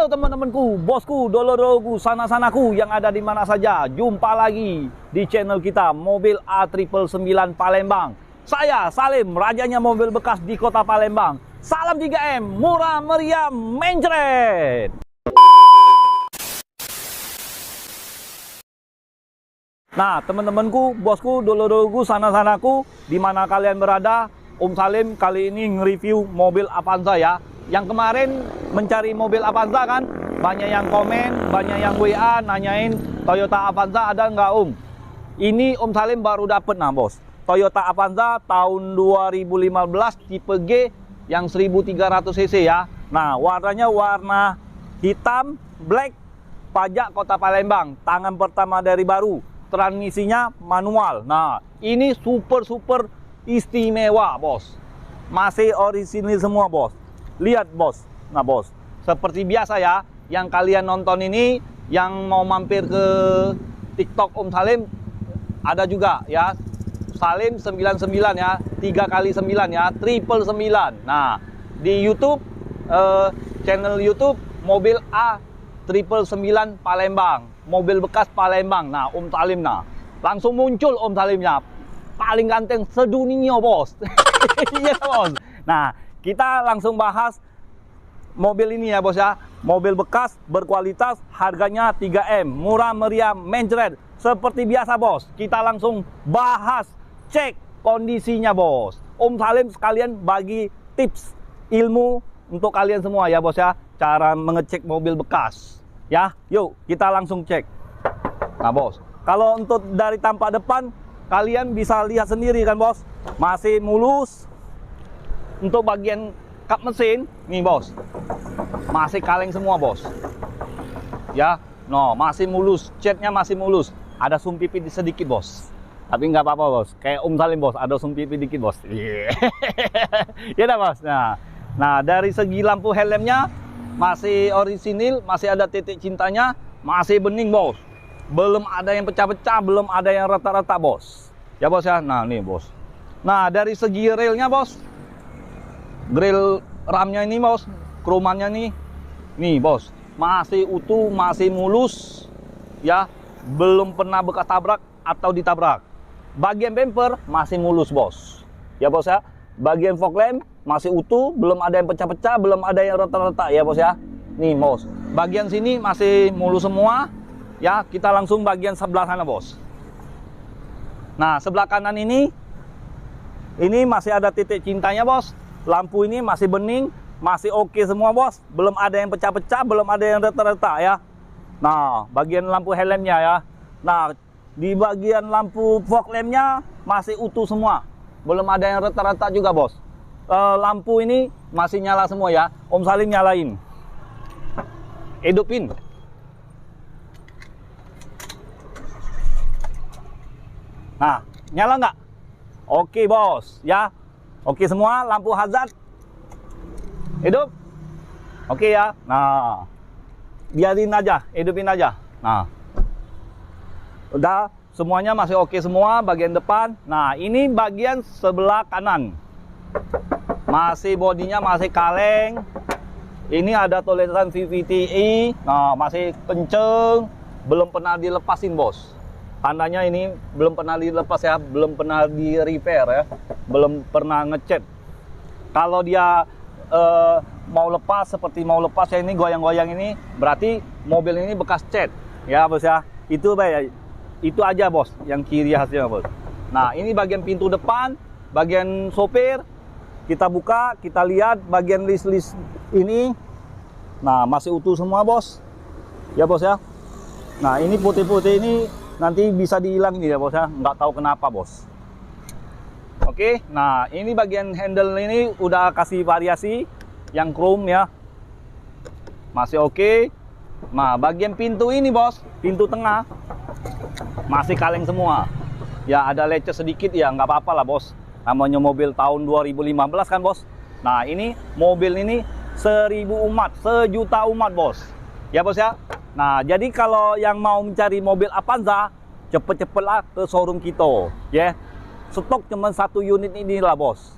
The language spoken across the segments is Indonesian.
Halo teman-temanku, bosku, dolo-doloku, sana-sanaku yang ada di mana saja. Jumpa lagi di channel kita Mobil A999 Palembang. Saya Salim, rajanya mobil bekas di kota Palembang. Salam 3M, murah meriah mencret. Nah teman-temanku, bosku, dolo-doloku, sana-sanaku, di mana kalian berada, Om Salim kali ini nge-review mobil Avanza ya. Yang kemarin mencari mobil Avanza kan, banyak yang komen, banyak yang WA nanyain Toyota Avanza ada nggak Om? Ini Om Salim baru dapet nah bos, Toyota Avanza tahun 2015 tipe G yang 1300 cc ya. Nah warnanya warna hitam, black, pajak kota Palembang, tangan pertama dari baru, transmisinya manual. Nah ini super istimewa bos, masih orisinil semua bos. Lihat bos, nah bos, seperti biasa ya, yang kalian nonton ini, yang mau mampir ke TikTok Om Salim, ada juga ya, Salim 99 ya, 3 kali 9 ya, 999. Nah, di YouTube, channel YouTube, Mobil A999 Palembang, mobil bekas Palembang, nah Om Salim nah, langsung muncul Om Salimnya, paling ganteng sedunia bos. Iya bos. Nah, kita langsung bahas mobil ini ya bos ya. Mobil bekas berkualitas, harganya 3M, murah meriah mencret. Seperti biasa bos, kita langsung bahas, cek kondisinya bos. Om Salim sekalian bagi tips ilmu untuk kalian semua ya bos ya, cara mengecek mobil bekas ya. Yuk kita langsung cek. Nah bos, kalau untuk dari tampak depan kalian bisa lihat sendiri kan bos, masih mulus. Untuk bagian kap mesin, nih bos, masih kaleng semua bos. Ya, no, masih mulus, catnya masih mulus. Ada sum pipi sedikit bos, tapi nggak apa-apa bos. Kayak Om Salim bos, ada sum pipi dikit bos. Yeah. Ya dah bos. Nah dari segi lampu helmnya masih orisinil, masih ada titik cintanya, masih bening bos. Belum ada yang pecah-pecah, belum ada yang rata-rata bos. Ya bos ya. Nah nih bos. Nah dari segi railnya bos, grill ramnya ini bos, kromannya nih bos, masih utuh, masih mulus ya, belum pernah bekas tabrak atau ditabrak. Bagian bumper masih mulus bos, ya bos ya. Bagian fog lamp masih utuh, belum ada yang pecah-pecah, belum ada yang retak-retak ya bos ya. Nih bos, bagian sini masih mulus semua ya. Kita langsung bagian sebelah sana bos. Nah sebelah kanan ini masih ada titik cintanya bos. Lampu ini masih bening, masih oke semua bos. Belum ada yang pecah-pecah, belum ada yang retak-retak ya. Nah, bagian lampu helmnya ya. Nah, di bagian lampu fog lampnya masih utuh semua. Belum ada yang retak-retak juga bos. Lampu ini masih nyala semua ya. Om Salim nyalain. Hidupin. Nah, nyala nggak? Oke bos ya. Oke semua, lampu hazard hidup. Oke ya. Nah biarin aja, hidupin aja. Nah udah, semuanya masih oke semua. Bagian depan, nah ini bagian sebelah kanan, masih bodinya masih kaleng. Ini ada tulisan VVTi. Nah masih kenceng, belum pernah dilepasin bos. Tandanya ini belum pernah dilepas ya, belum pernah di repair ya, belum pernah ngecat. Kalau dia mau lepas, seperti mau lepas ya, ini goyang-goyang ini, berarti mobil ini bekas cat ya bos ya. Itu baik, itu aja bos yang ciri khasnya bos. Nah ini bagian pintu depan, bagian sopir, kita buka, kita lihat bagian list ini. Nah masih utuh semua bos ya bos ya. Nah ini putih-putih ini nanti bisa dihilang nih ya bos ya, nggak tahu kenapa bos. Oke, nah ini bagian handle ini udah kasih variasi yang chrome ya, masih oke. Nah bagian pintu ini bos, pintu tengah masih kaleng semua ya, ada lecet sedikit ya, nggak apa-apa lah bos, namanya mobil tahun 2015 kan bos. Nah ini mobil ini 1000 umat, sejuta umat bos ya bos ya. Nah jadi kalau yang mau mencari mobil Avanza, cepet-cepetlah ke showroom kita ya. Stok cuma 1 unit ini lah bos.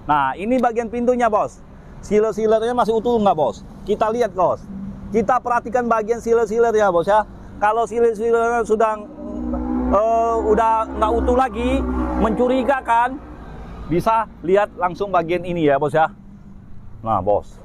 Nah ini bagian pintunya bos, sealer-sealernya masih utuh nggak bos? Kita lihat bos. kita perhatikan bagian sealer-sealer ya bos ya. Kalau sealer-sealer sudah udah nggak utuh lagi, mencurigakan, bisa lihat langsung bagian ini ya bos ya. Nah bos,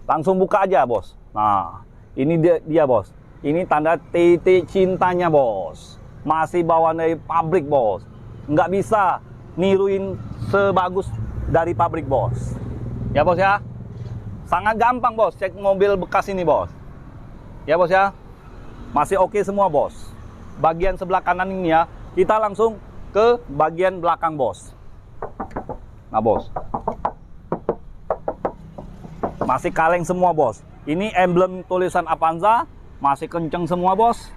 langsung buka aja bos. Nah ini dia bos. Ini tanda titik cintanya bos. Masih bawaan dari pabrik bos. Nggak bisa niruin sebagus dari pabrik bos. Ya bos ya. Sangat gampang bos cek mobil bekas ini bos. Ya bos ya. Masih oke semua bos. Bagian sebelah kanan ini ya, kita langsung ke bagian belakang bos. Nah bos, masih kaleng semua bos. Ini emblem tulisan Avanza masih kenceng semua bos.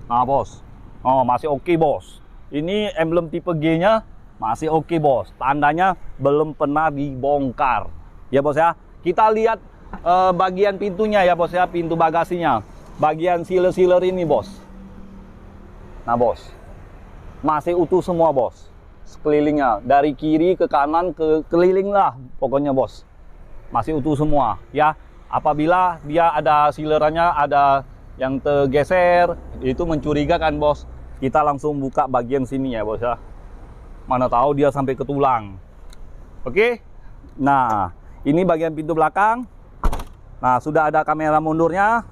Nah bos, oh masih oke bos. Ini emblem tipe G nya masih oke bos. Tandanya belum pernah dibongkar. Ya bos ya. Kita lihat bagian pintunya ya bos ya, pintu bagasinya. Bagian sealer-sealer ini bos. Nah bos, masih utuh semua bos. Sekelilingnya dari kiri ke kanan ke keliling lah pokoknya bos. Masih utuh semua ya. Apabila dia ada sealerannya ada yang tergeser, itu mencurigakan bos. Kita langsung buka bagian sini ya bos ya. Mana tahu dia sampai ke tulang. Oke. Nah, ini bagian pintu belakang. Nah, sudah ada kamera mundurnya.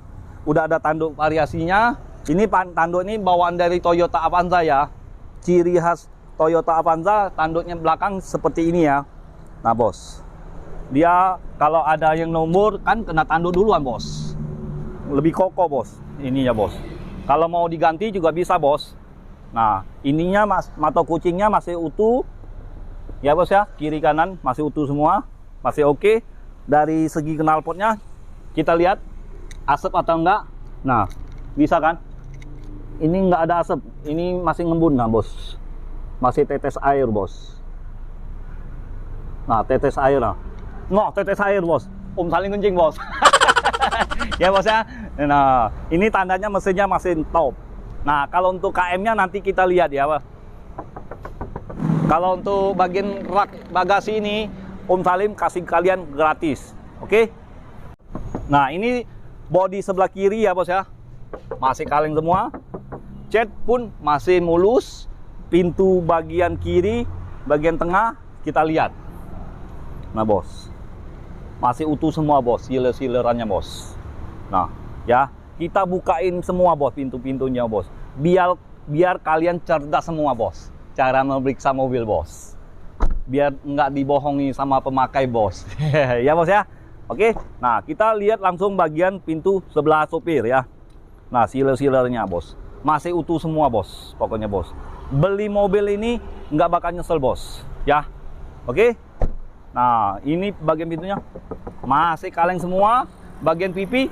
Udah ada tanduk variasinya. Ini tanduk ini bawaan dari Toyota Avanza ya. Ciri khas Toyota Avanza, tanduknya belakang seperti ini ya. Nah bos, dia kalau ada yang nomor kan kena tanduk duluan bos. Lebih kokoh bos. Ini ya bos. Kalau mau diganti juga bisa bos. Nah ininya mata kucingnya masih utuh. Ya bos ya, kiri kanan masih utuh semua. Masih oke. Dari segi knalpotnya kita lihat asap atau enggak. Nah bisa kan. Ini enggak ada asap. Ini masih ngembun nah bos. Masih tetes air bos. Nah tetes air lah. Nah tetes air bos. Saling kencing bos. Ya bos ya. Nah ini tandanya mesinnya masih top. Nah kalau untuk KM-nya nanti kita lihat ya. Kalau untuk bagian rak bagasi ini Om Salim kasih kalian gratis. Oke. Nah ini bodi sebelah kiri ya bos ya. Masih kaleng semua. Cat pun masih mulus. Pintu bagian kiri, bagian tengah kita lihat. Nah bos, masih utuh semua bos, sealer-sealerannya bos. Nah ya, kita bukain semua bos pintu-pintunya bos. Biar kalian cerdas semua bos. Cara memeriksa mobil bos. Biar nggak dibohongi sama pemakai bos. Ya bos ya. Oke, nah kita lihat langsung bagian pintu sebelah sopir ya. Nah sealer-sealernya bos. Masih utuh semua bos, pokoknya bos. Beli mobil ini nggak bakal nyesel bos ya. Oke. Nah ini bagian pintunya masih kaleng semua. Bagian pipi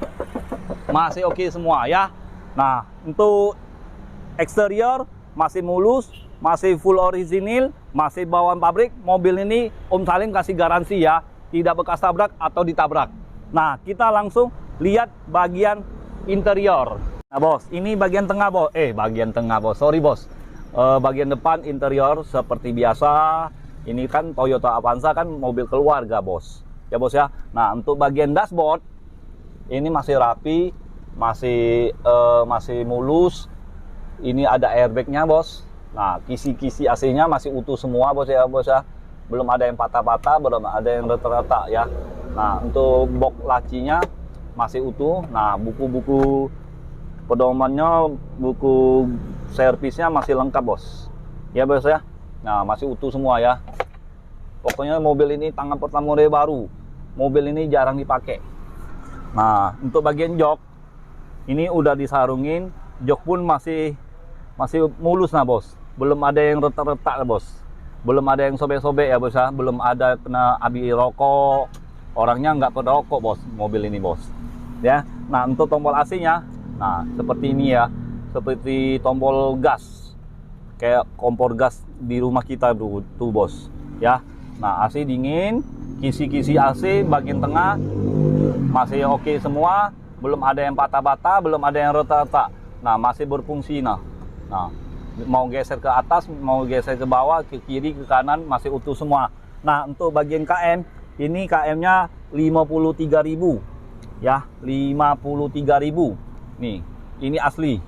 masih oke semua ya. Nah untuk eksterior masih mulus, masih full orisinil, masih bawaan pabrik. Mobil ini Om Salim kasih garansi ya, tidak bekas tabrak atau ditabrak. Nah kita langsung lihat bagian interior. Nah bos, ini bagian tengah bos. Bagian tengah bos, sorry bos. Bagian depan interior seperti biasa. Ini kan Toyota Avanza kan mobil keluarga bos. Ya bos ya. Nah untuk bagian dashboard ini masih rapi, masih mulus. Ini ada airbagnya bos. Nah kisi-kisi AC-nya masih utuh semua bos ya bos ya. Belum ada yang patah-patah, belum ada yang retak-retak ya. Nah untuk box lacinya masih utuh. Nah buku-buku pedomannya, buku servisnya masih lengkap bos. Ya bos ya. Nah masih utuh semua ya. Pokoknya mobil ini tangan pertama dari baru. Mobil ini jarang dipakai. Nah untuk bagian jok ini udah disarungin. Jok pun masih mulus nah bos. Belum ada yang retak-retak bos. Belum ada yang sobek-sobek ya bos ya. Belum ada kena api rokok. Orangnya nggak perokok bos mobil ini bos. Ya. Nah untuk tombol AC-nya, nah seperti ini ya. Seperti tombol gas, kayak kompor gas di rumah kita tuh bos ya. Nah AC dingin, kisi-kisi AC bagian tengah masih oke semua, belum ada yang patah-patah, belum ada yang retak-retak. Nah masih berfungsi. Nah mau geser ke atas, mau geser ke bawah, ke kiri, ke kanan masih utuh semua. Nah untuk bagian KM ini KM nya 53.000 ya 53.000. Nih, ini asli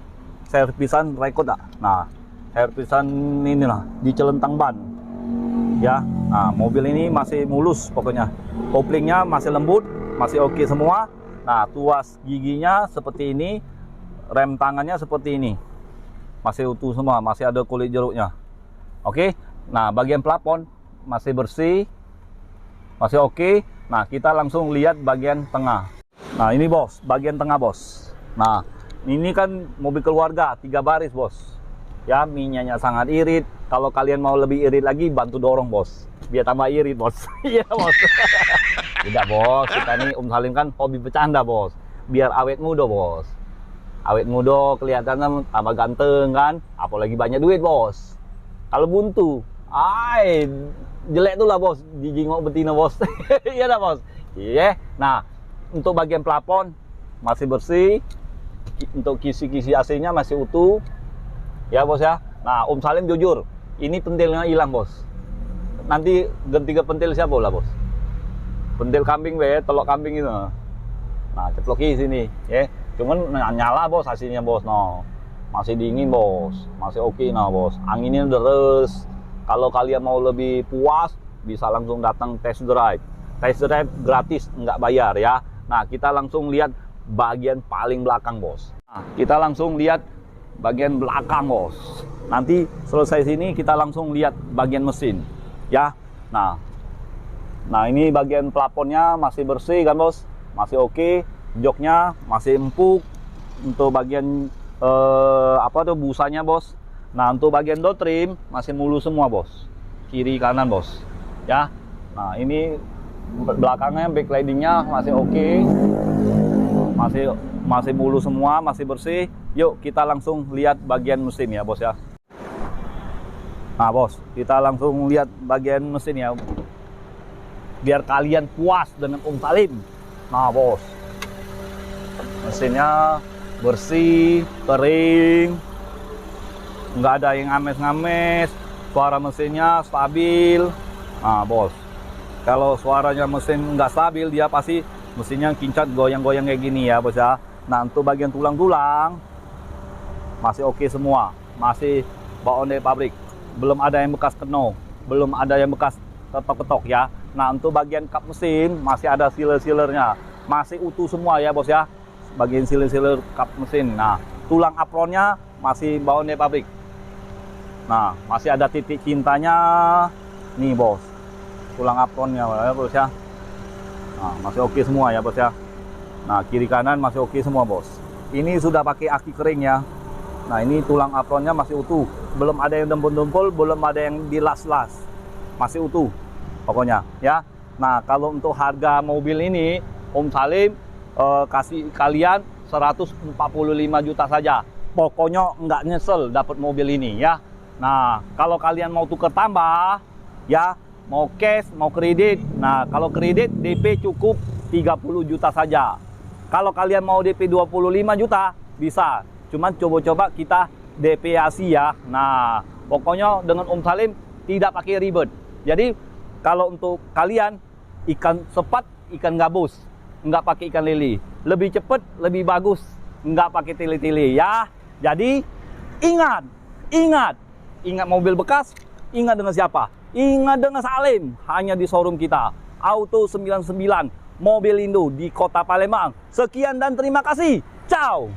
servisan rekod tak? Nah, servisan inilah di Celentang ban. Ya, nah mobil ini masih mulus pokoknya. Koplingnya masih lembut, masih oke semua. Nah, tuas giginya seperti ini, rem tangannya seperti ini. Masih utuh semua, masih ada kulit jeruknya. Oke. Nah, bagian plafon masih bersih. Masih oke. Nah, kita langsung lihat bagian tengah. Nah, ini bos, bagian tengah bos. Nah, ini kan mobil keluarga 3 baris bos. Ya, minyaknya sangat irit. Kalau kalian mau lebih irit lagi, bantu dorong bos, biar tambah irit bos. Iya bos. Tidak bos, kita nih Salim kan hobi bercanda bos, biar awet muda bos. Awet muda kelihatannya tambah ganteng kan, apalagi banyak duit bos. Kalau buntu, jelek tuh lah bos, dijingok betina bos. Iya dah bos. Iya. Nah, untuk bagian plafon masih bersih, untuk kisi-kisi AC-nya masih utuh. Ya bos ya. Nah, Salim jujur, ini pentilnya hilang bos. Nanti ganti ke pentil siapa lah bos? Pentil kambing telok kambing itu. Nah, ceploki sini, ya. Cuman nyala bos hasilnya bos, no. Masih dingin bos, masih oke nah bos. Anginnya deres. Kalau kalian mau lebih puas, bisa langsung datang test drive. Test drive gratis, nggak bayar ya. Nah, kita langsung lihat bagian paling belakang bos. Nah, kita langsung lihat bagian belakang bos. Nanti selesai sini kita langsung lihat bagian mesin ya. Nah ini bagian plafonnya masih bersih kan bos, masih oke. Joknya masih empuk. Untuk bagian busanya bos. Nah, untuk bagian door trim masih mulus semua bos, kiri kanan bos ya. Nah, ini belakangnya backlightingnya masih oke, masih mulus semua, masih bersih. Yuk kita langsung lihat bagian mesin ya bos ya. Nah bos, kita langsung lihat bagian mesin ya, biar kalian puas dengan Salim. Nah bos, mesinnya bersih, kering, nggak ada yang ames-ngames. Suara mesinnya stabil. Nah bos, kalau suaranya mesin nggak stabil, dia pasti mesinnya kincat, goyang-goyang kayak gini ya bos ya. Nah, untuk bagian tulang-tulang masih oke semua, masih bawaan dari pabrik, belum ada yang bekas keno, belum ada yang bekas ketok-ketok ya. Nah, untuk bagian kap mesin masih ada sealer-sealernya, masih utuh semua ya bos ya, bagian sealer-sealer kap mesin. Nah, tulang apronnya masih bawaan dari pabrik. Nah, masih ada titik cintanya nih bos, tulang apronnya ya bos ya. Nah, masih oke semua ya bos ya. Nah, kiri kanan masih oke semua bos. Ini sudah pakai aki kering ya. Nah, ini tulang apronnya masih utuh, belum ada yang dempul-dempul, belum ada yang dilas-las, masih utuh pokoknya ya. Nah, kalau untuk harga mobil ini Salim kasih kalian 145 juta saja. Pokoknya nggak nyesel dapat mobil ini ya. Nah, kalau kalian mau tuker tambah ya, mau cash, mau kredit. Nah, kalau kredit DP cukup 30 juta saja. Kalau kalian mau DP 25 juta, bisa. Cuman coba-coba kita DP ASI ya. Nah, pokoknya dengan Salim tidak pakai ribet. Jadi, kalau untuk kalian ikan sepat, ikan gabus, nggak pakai ikan lele. Lebih cepat, lebih bagus, nggak pakai tili-tili ya. Jadi, ingat mobil bekas, ingat dengan siapa? Ingat dengan Salim, hanya di showroom kita, Auto 99, Mobil Indo di Kota Palembang. Sekian dan terima kasih. Ciao.